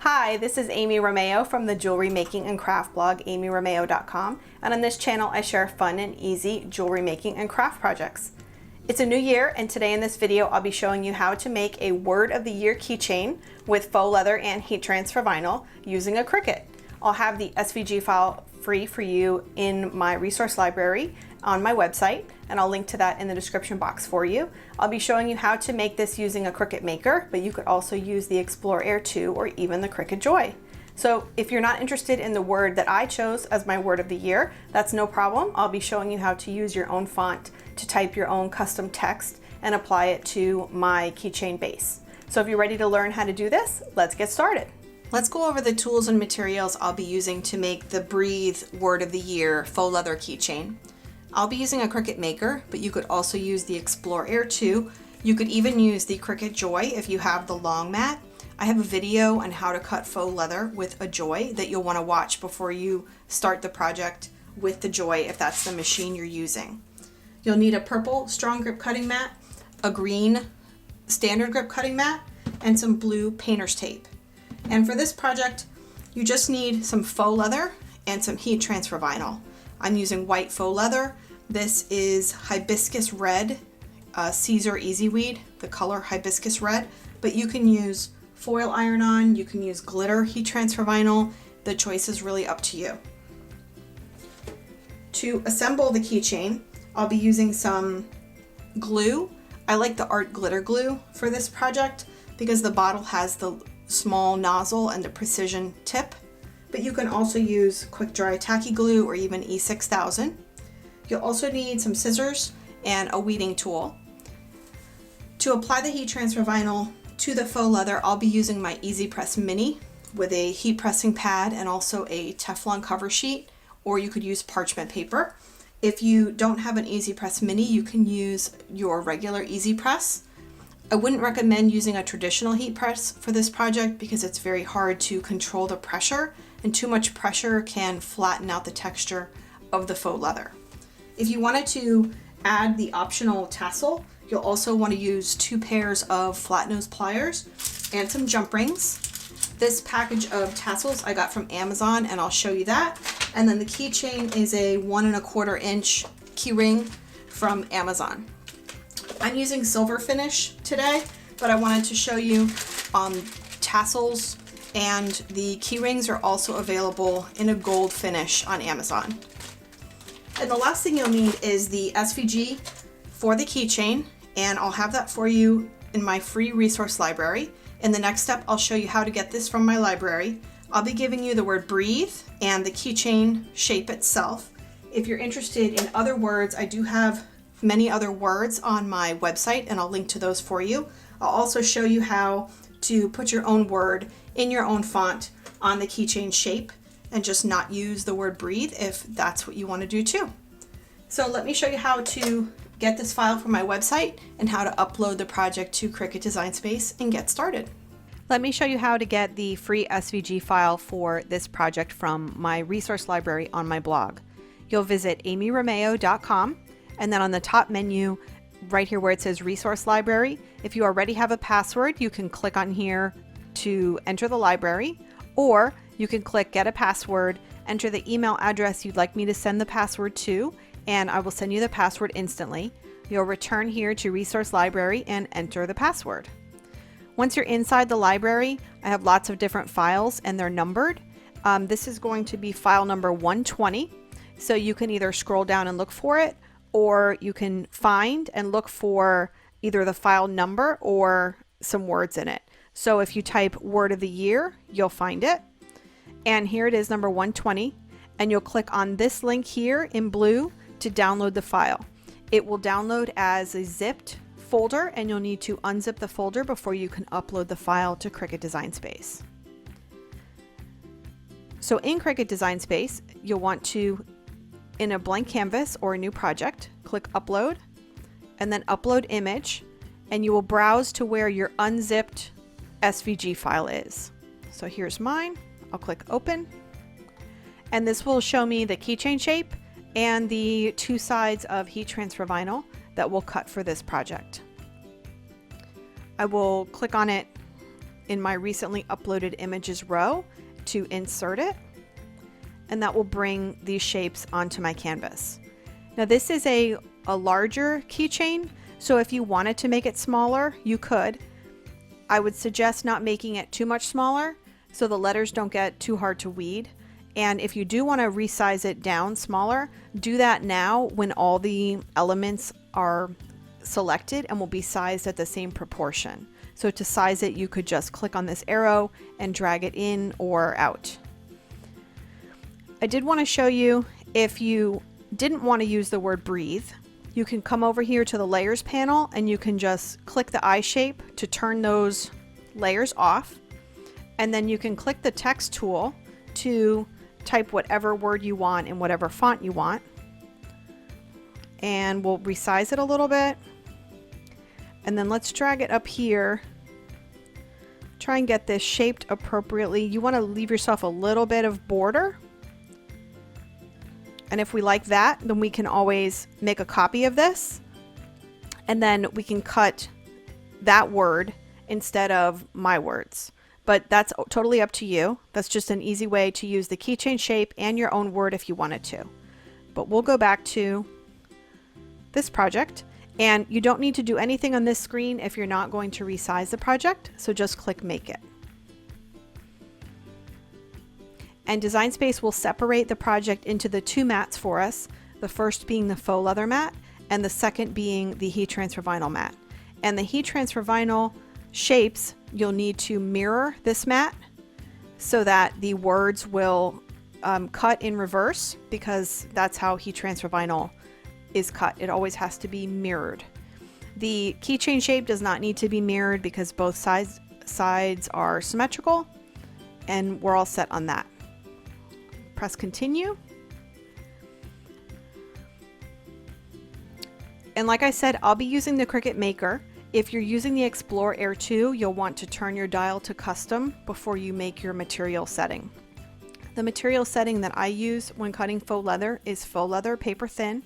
Hi, this is Amy Romeo from the jewelry making and craft blog, amyromeo.com, and on this channel I share fun and easy jewelry making and craft projects. It's a new year, and today in this video I'll be showing you how to make a word of the year keychain with faux leather and heat transfer vinyl using a Cricut. I'll have the SVG file free for you in my resource library on my website, and I'll link to that in the description box for you. I'll be showing you how to make this using a Cricut Maker, but you could also use the Explore Air 2 or even the Cricut Joy. So if you're not interested in the word that I chose as my word of the year, that's no problem. I'll be showing you how to use your own font to type your own custom text and apply it to my keychain base. So if you're ready to learn how to do this, let's get started. Let's go over the tools and materials I'll be using to make the Breathe word of the year faux leather keychain. I'll be using a Cricut Maker, but you could also use the Explore Air 2. You could even use the Cricut Joy if you have the long mat. I have a video on how to cut faux leather with a Joy that you'll want to watch before you start the project with the Joy if that's the machine you're using. You'll need a purple strong grip cutting mat, a green standard grip cutting mat, and some blue painter's tape. And for this project, you just need some faux leather and some heat transfer vinyl. I'm using white faux leather. This is hibiscus red, Caesar Easy Weed, the color hibiscus red, but you can use foil iron-on, you can use glitter heat transfer vinyl. The choice is really up to you. To assemble the keychain, I'll be using some glue. I like the art glitter glue for this project because the bottle has the small nozzle and the precision tip, but you can also use quick dry tacky glue or even E6000. You'll also need some scissors and a weeding tool. To apply the heat transfer vinyl to the faux leather, I'll be using my Easy Press Mini with a heat pressing pad and also a Teflon cover sheet, or you could use parchment paper. If you don't have an Easy Press Mini, you can use your regular Easy Press. I wouldn't recommend using a traditional heat press for this project because it's very hard to control the pressure, and too much pressure can flatten out the texture of the faux leather. If you wanted to add the optional tassel, you'll also want to use 2 pairs of flat nose pliers and some jump rings. This package of tassels I got from Amazon, and I'll show you that. And then the keychain is a 1 1/4 inch key ring from Amazon. I'm using silver finish today, but I wanted to show you tassels, and the key rings are also available in a gold finish on Amazon. And the last thing you'll need is the SVG for the keychain, and I'll have that for you in my free resource library. In the next step, I'll show you how to get this from my library. I'll be giving you the word breathe and the keychain shape itself. If you're interested in other words, I do have many other words on my website, and I'll link to those for you. I'll also show you how to put your own word in your own font on the keychain shape and just not use the word breathe if that's what you want to do too. So let me show you how to get this file from my website and how to upload the project to Cricut Design Space and get started. Let me show you how to get the free SVG file for this project from my resource library on my blog. You'll visit amyromeo.com, and then on the top menu right here where it says resource library, if you already have a password, you can click on here to enter the library, or you can click get a password, enter the email address you'd like me to send the password to, and I will send you the password instantly. You'll return here to resource library and enter the password. Once you're inside the library, I have lots of different files and they're numbered. This is going to be file number 120. So you can either scroll down and look for it, or you can find and look for either the file number or some words in it. So if you type word of the year, you'll find it. And here it is, number 120. And you'll click on this link here in blue to download the file. It will download as a zipped folder, and you'll need to unzip the folder before you can upload the file to Cricut Design Space. So in Cricut Design Space, you'll want to, in a blank canvas or a new project, click upload and then upload image, and you will browse to where your unzipped SVG file is. So here's mine. I'll click open, and this will show me the keychain shape and the 2 sides of heat transfer vinyl that we'll cut for this project. I will click on it in my recently uploaded images row to insert it, and that will bring these shapes onto my canvas. Now this is a larger keychain, so if you wanted to make it smaller, you could. I would suggest not making it too much smaller so the letters don't get too hard to read. And if you do want to resize it down smaller, do that now when all the elements are selected and will be sized at the same proportion. So to size it, you could just click on this arrow and drag it in or out. I did want to show you, if you didn't want to use the word breathe, you can come over here to the layers panel and you can just click the eye shape to turn those layers off. And then you can click the text tool to type whatever word you want in whatever font you want. And we'll resize it a little bit. And then let's drag it up here. Try and get this shaped appropriately. You want to leave yourself a little bit of border. And if we like that, then we can always make a copy of this. And then we can cut that word instead of my words. But that's totally up to you. That's just an easy way to use the keychain shape and your own word if you wanted to. But we'll go back to this project, and you don't need to do anything on this screen if you're not going to resize the project. So just click Make It. And Design Space will separate the project into the two mats for us. The first being the faux leather mat, and the second being the heat transfer vinyl mat. And the heat transfer vinyl shapes, you'll need to mirror this mat so that the words will cut in reverse, because that's how heat transfer vinyl is cut. It always has to be mirrored. The keychain shape does not need to be mirrored because both sides are symmetrical, and we're all set on that. Press continue. And like I said, I'll be using the Cricut Maker. If you're using the Explore Air 2, you'll want to turn your dial to custom before you make your material setting. The material setting that I use when cutting faux leather is faux leather paper thin,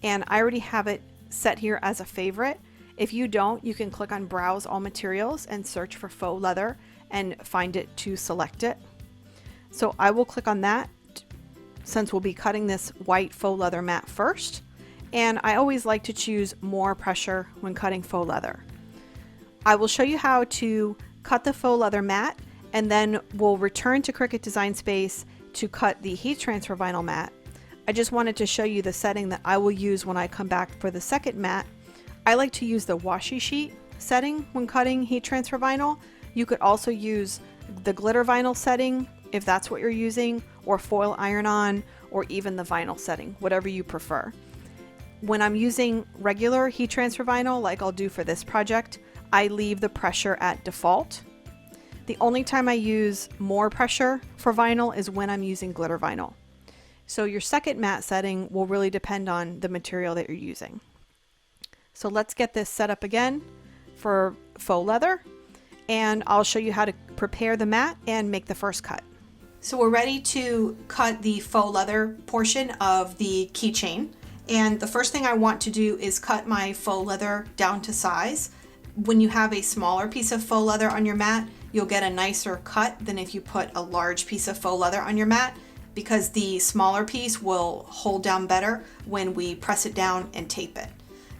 and I already have it set here as a favorite. If you don't, you can click on Browse All Materials and search for faux leather and find it to select it. So I will click on that since we'll be cutting this white faux leather mat first. And I always like to choose more pressure when cutting faux leather. I will show you how to cut the faux leather mat, and then we'll return to Cricut Design Space to cut the heat transfer vinyl mat. I just wanted to show you the setting that I will use when I come back for the second mat. I like to use the washi sheet setting when cutting heat transfer vinyl. You could also use the glitter vinyl setting if that's what you're using, or foil iron-on, or even the vinyl setting, whatever you prefer. When I'm using regular heat transfer vinyl, like I'll do for this project, I leave the pressure at default. The only time I use more pressure for vinyl is when I'm using glitter vinyl. So your second mat setting will really depend on the material that you're using. So let's get this set up again for faux leather, and I'll show you how to prepare the mat and make the first cut. So we're ready to cut the faux leather portion of the keychain. And the first thing I want to do is cut my faux leather down to size. When you have a smaller piece of faux leather on your mat, you'll get a nicer cut than if you put a large piece of faux leather on your mat, because the smaller piece will hold down better when we press it down and tape it.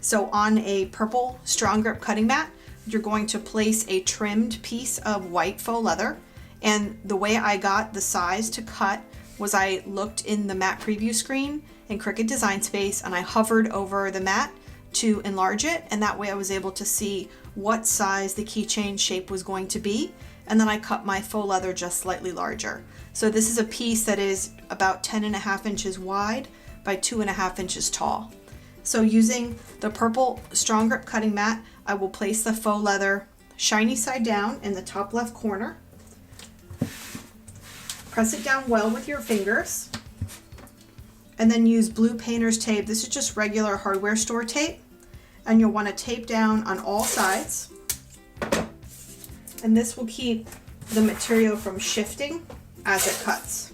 So on a purple strong grip cutting mat, you're going to place a trimmed piece of white faux leather. And the way I got the size to cut was I looked in the mat preview screen in Cricut Design Space, and I hovered over the mat to enlarge it, and that way I was able to see what size the keychain shape was going to be, and then I cut my faux leather just slightly larger. So this is a piece that is about 10.5 inches wide by 2.5 inches tall. So using the purple strong grip cutting mat, I will place the faux leather shiny side down in the top left corner. Press it down well with your fingers, and then use blue painter's tape. This is just regular hardware store tape, and you'll want to tape down on all sides, and this will keep the material from shifting as it cuts.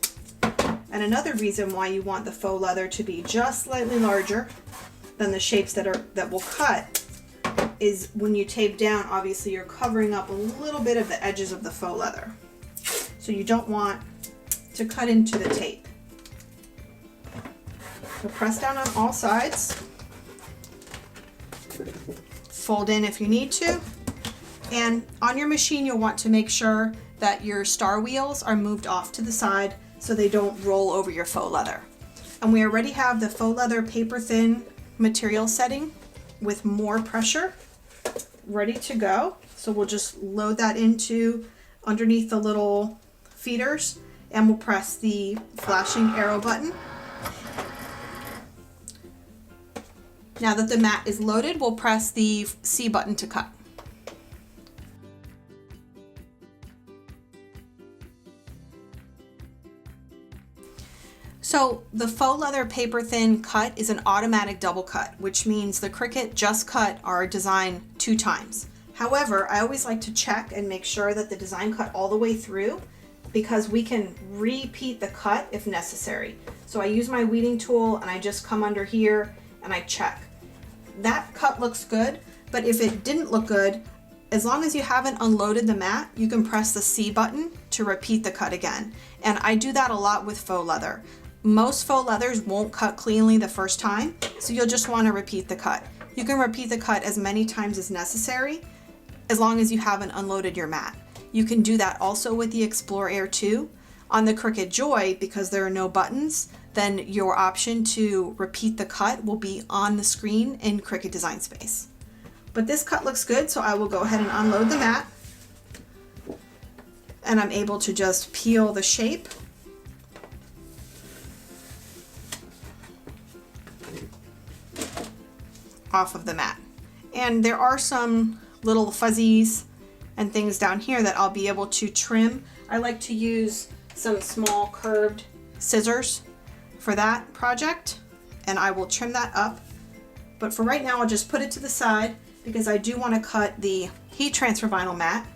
And another reason why you want the faux leather to be just slightly larger than the shapes that will cut is when you tape down, obviously you're covering up a little bit of the edges of the faux leather. So you don't want to cut into the tape. So press down on all sides. Fold in if you need to. And on your machine, you'll want to make sure that your star wheels are moved off to the side so they don't roll over your faux leather. And we already have the faux leather paper thin material setting with more pressure ready to go. So we'll just load that into underneath the little feeders and we'll press the flashing arrow button. Now that the mat is loaded, we'll press the C button to cut. So the faux leather paper thin cut is an automatic double cut, which means the Cricut just cut our design 2 times. However, I always like to check and make sure that the design cut all the way through because we can repeat the cut if necessary. So I use my weeding tool and I just come under here and I check. That cut looks good, but if it didn't look good, as long as you haven't unloaded the mat, you can press the C button to repeat the cut again. And I do that a lot with faux leather. Most faux leathers won't cut cleanly the first time, so you'll just want to repeat the cut. You can repeat the cut as many times as necessary, as long as you haven't unloaded your mat. You can do that also with the Explore Air 2. On the Cricut Joy, because there are no buttons, then your option to repeat the cut will be on the screen in Cricut Design Space. But this cut looks good, so I will go ahead and unload the mat. And I'm able to just peel the shape. Off of the mat. And there are some little fuzzies and things down here that I'll be able to trim. I like to use some small curved scissors for that project, and I will trim that up. But for right now, I'll just put it to the side because I do want to cut the heat transfer vinyl mat.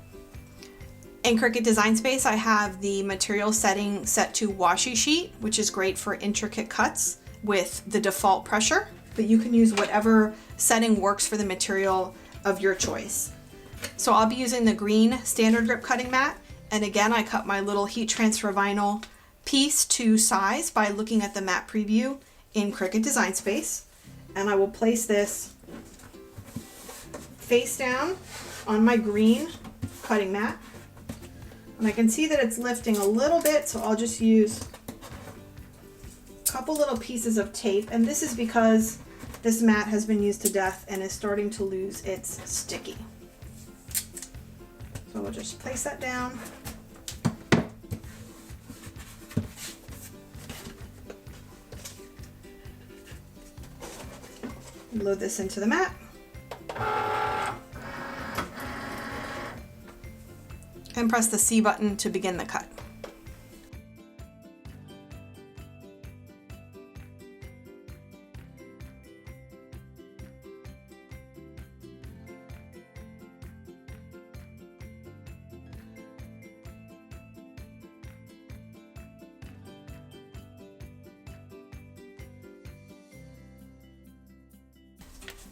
In Cricut Design Space, I have the material setting set to washi sheet, which is great for intricate cuts with the default pressure, but you can use whatever setting works for the material of your choice. So I'll be using the green standard grip cutting mat, and again, I cut my little heat transfer vinyl piece to size by looking at the mat preview in Cricut Design Space. And I will place this face down on my green cutting mat. And I can see that it's lifting a little bit, so I'll just use a couple little pieces of tape. And this is because this mat has been used to death and is starting to lose its sticky. So we'll just place that down. Load this into the mat. And press the C button to begin the cut.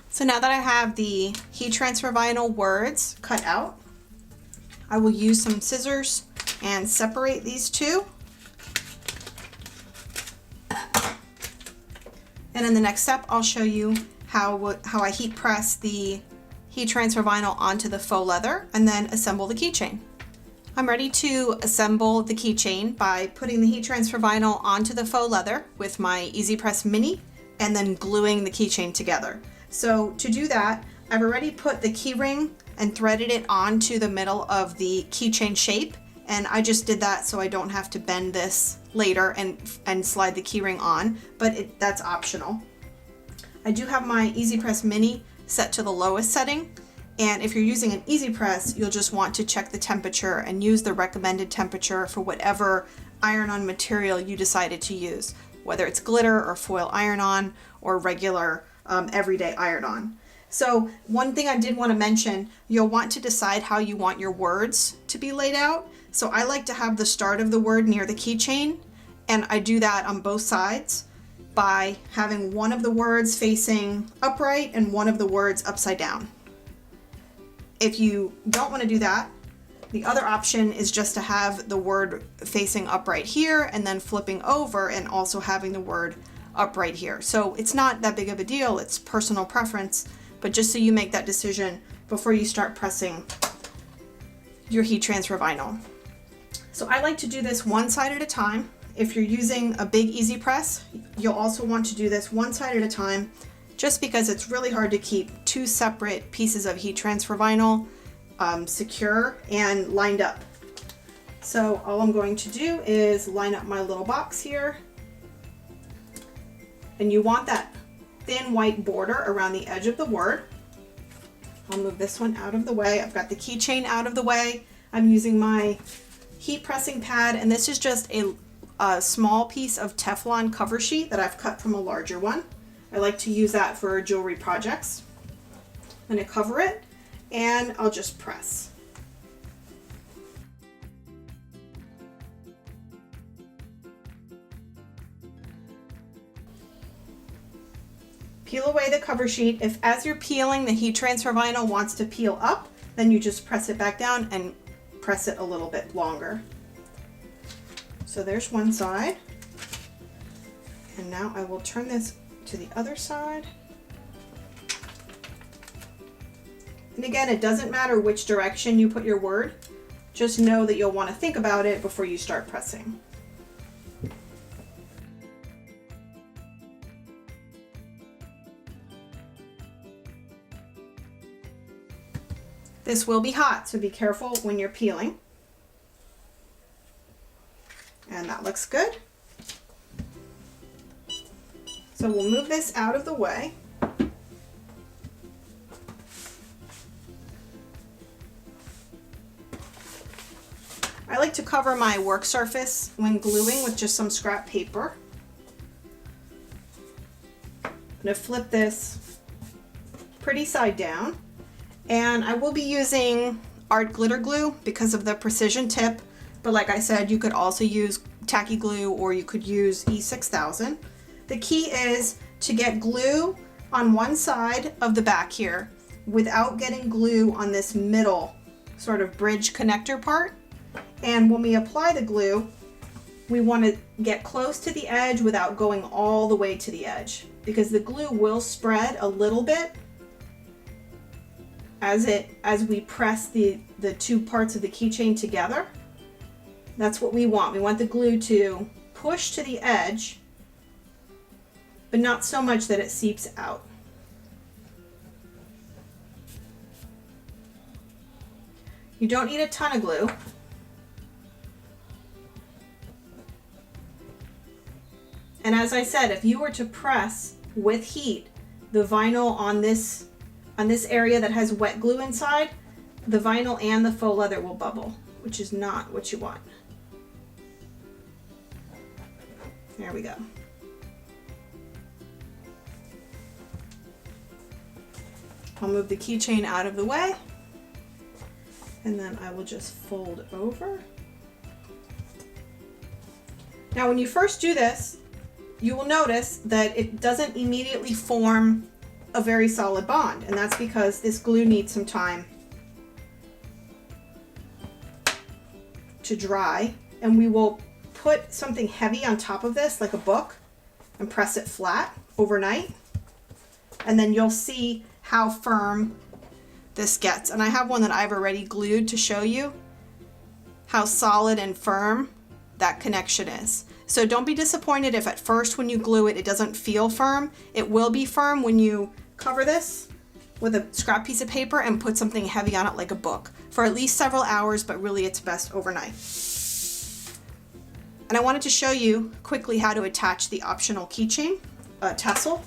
So now that I have the heat transfer vinyl words cut out, I will use some scissors and separate these two. And in the next step, I'll show you how I heat press the heat transfer vinyl onto the faux leather and then assemble the keychain. I'm ready to assemble the keychain by putting the heat transfer vinyl onto the faux leather with my Easy Press Mini and then gluing the keychain together. So to do that, I've already put the key ring and threaded it onto the middle of the keychain shape, and I just did that so I don't have to bend this later and slide the key ring on, but that's optional. I do have my Easy Press Mini set to the lowest setting, and if you're using an Easy Press, you'll just want to check the temperature and use the recommended temperature for whatever iron-on material you decided to use, whether it's glitter or foil iron-on or regular everyday iron-on. So one thing I did want to mention, you'll want to decide how you want your words to be laid out. So I like to have the start of the word near the keychain, and I do that on both sides by having one of the words facing upright and one of the words upside down. If you don't want to do that, the other option is just to have the word facing upright here and then flipping over and also having the word upright here. So it's not that big of a deal, it's personal preference, but just so you make that decision before you start pressing your heat transfer vinyl. So I like to do this one side at a time. If you're using a big easy press, you'll also want to do this one side at a time, just because it's really hard to keep two separate pieces of heat transfer vinyl secure and lined up. So all I'm going to do is line up my little box here, and you want that thin white border around the edge of the word. I'll move this one out of the way. I've got the keychain out of the way. I'm using my heat pressing pad, and this is just a small piece of Teflon cover sheet that I've cut from a larger one. I like to use that for jewelry projects. I'm going to cover it, and I'll just press. Peel away the cover sheet. If as you're peeling the heat transfer vinyl wants to peel up, then you just press it back down and press it a little bit longer. So there's one side. And now I will turn this to the other side. And again, it doesn't matter which direction you put your word. Just know that you'll want to think about it before you start pressing. This will be hot, so be careful when you're peeling. And that looks good. So we'll move this out of the way. I like to cover my work surface when gluing with just some scrap paper. I'm going to flip this pretty side down. And I will be using art glitter glue because of the precision tip, but like I said, you could also use tacky glue or you could use E6000. The key is to get glue on one side of the back here without getting glue on this middle sort of bridge connector part. And when we apply the glue, we want to get close to the edge without going all the way to the edge, because the glue will spread a little bit as we press the two parts of the keychain together. That's what we want. We want the glue to push to the edge, but not so much that it seeps out. You don't need a ton of glue. And as I said, if you were to press with heat the vinyl on this area that has wet glue inside, the vinyl and the faux leather will bubble, which is not what you want. There we go. I'll move the keychain out of the way, and then I will just fold over. Now when you first do this, you will notice that it doesn't immediately form a very solid bond, and that's because this glue needs some time to dry, and we will put something heavy on top of this like a book and press it flat overnight, and then you'll see how firm this gets. And I have one that I've already glued to show you how solid and firm that connection is. So don't be disappointed if at first when you glue it, it doesn't feel firm. It will be firm when you cover this with a scrap piece of paper and put something heavy on it like a book for at least several hours, but really it's best overnight. And I wanted to show you quickly how to attach the optional keychain tassel.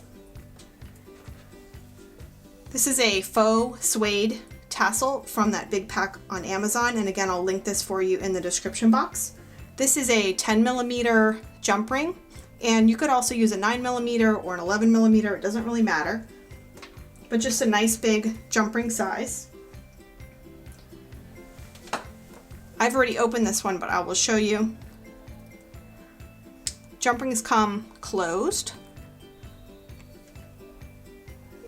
This is a faux suede tassel from that big pack on Amazon, and again I'll link this for you in the description box. This is a 10mm jump ring, and you could also use a 9mm or an 11mm, it doesn't really matter, but just a nice big jump ring size. I've already opened this one, but I will show you. Jump rings come closed.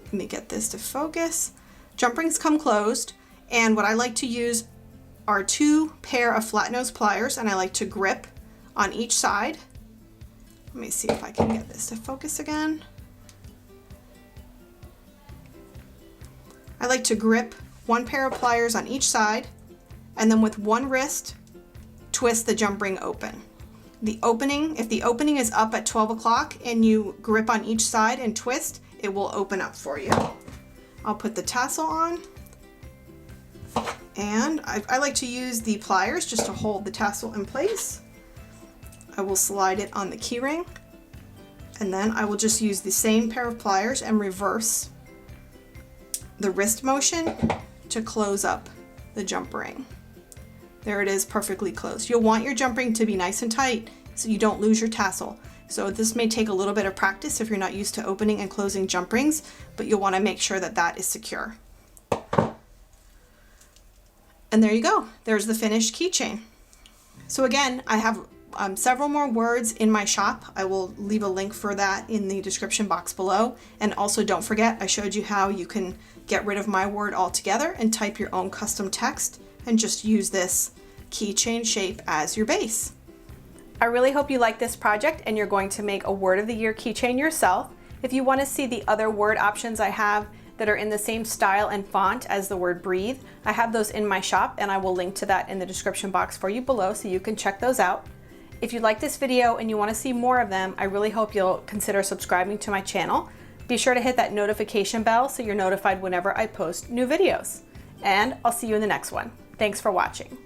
Let me get this to focus. Jump rings come closed, And what I like to use are 2 pair of flat nose pliers, and I like to grip on each side. Let me see if I can get this to focus again. I like to grip 1 pair of pliers on each side, and then with one wrist, twist the jump ring open. If the opening is up at 12 o'clock and you grip on each side and twist, it will open up for you. I'll put the tassel on, and I like to use the pliers just to hold the tassel in place. I will slide it on the key ring, and then I will just use the same pair of pliers and reverse the wrist motion to close up the jump ring. There it is, perfectly closed. You'll want your jump ring to be nice and tight so you don't lose your tassel. So this may take a little bit of practice if you're not used to opening and closing jump rings, but you'll want to make sure that that is secure. And there you go. There's the finished keychain. So again, I have several more words in my shop. I will leave a link for that in the description box below. And also don't forget, I showed you how you can get rid of my word altogether and type your own custom text and just use this keychain shape as your base. I really hope you like this project and you're going to make a word of the year keychain yourself. If you want to see the other word options I have that are in the same style and font as the word breathe, I have those in my shop, and I will link to that in the description box for you below so you can check those out. If you like this video and you want to see more of them, I really hope you'll consider subscribing to my channel. Be sure to hit that notification bell so you're notified whenever I post new videos. And I'll see you in the next one. Thanks for watching.